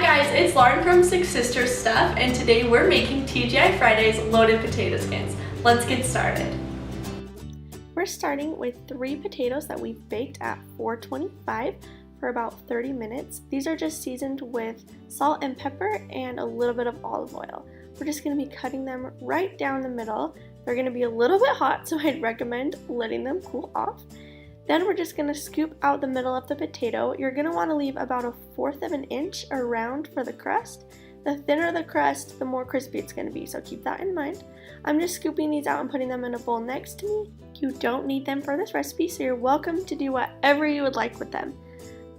guys, it's Lauren from Six Sisters Stuff, and today we're making TGI Fridays loaded potato skins. Let's get started. We're starting with 3 potatoes that we've baked at 425 for about 30 minutes. These are just seasoned with salt and pepper and a little bit of olive oil. We're just going to be cutting them right down the middle. They're going to be a little bit hot, so I'd recommend letting them cool off. Then we're just going to scoop out the middle of the potato. You're going to want to leave about 1/4 of an inch around for the crust. The thinner the crust, the more crispy it's going to be, so keep that in mind. I'm just scooping these out and putting them in a bowl next to me. You don't need them for this recipe, so you're welcome to do whatever you would like with them.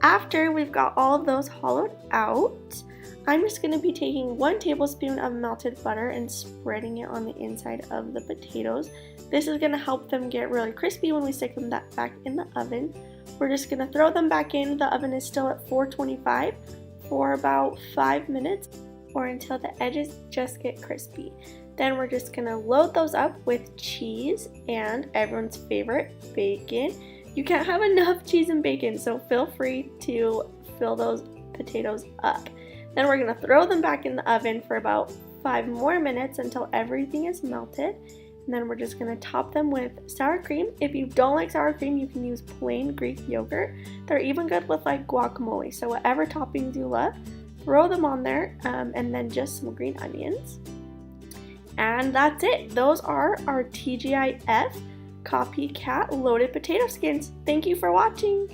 After we've got all of those hollowed out, I'm just going to be taking 1 tablespoon of melted butter and spreading it on the inside of the potatoes. This is going to help them get really crispy when we stick them back in the oven. We're just going to throw them back in. The oven is still at 425 for about 5 minutes or until the edges just get crispy. Then we're just going to load those up with cheese and everyone's favorite, bacon. You can't have enough cheese and bacon, so feel free to fill those potatoes up. Then we're going to throw them back in the oven for about 5 more minutes until everything is melted. And then we're just going to top them with sour cream. If you don't like sour cream, you can use plain Greek yogurt. They're even good with like guacamole. So whatever toppings you love, throw them on there, and then just some green onions. And that's it. Those are our TGIF Copycat loaded potato skins. Thank you for watching.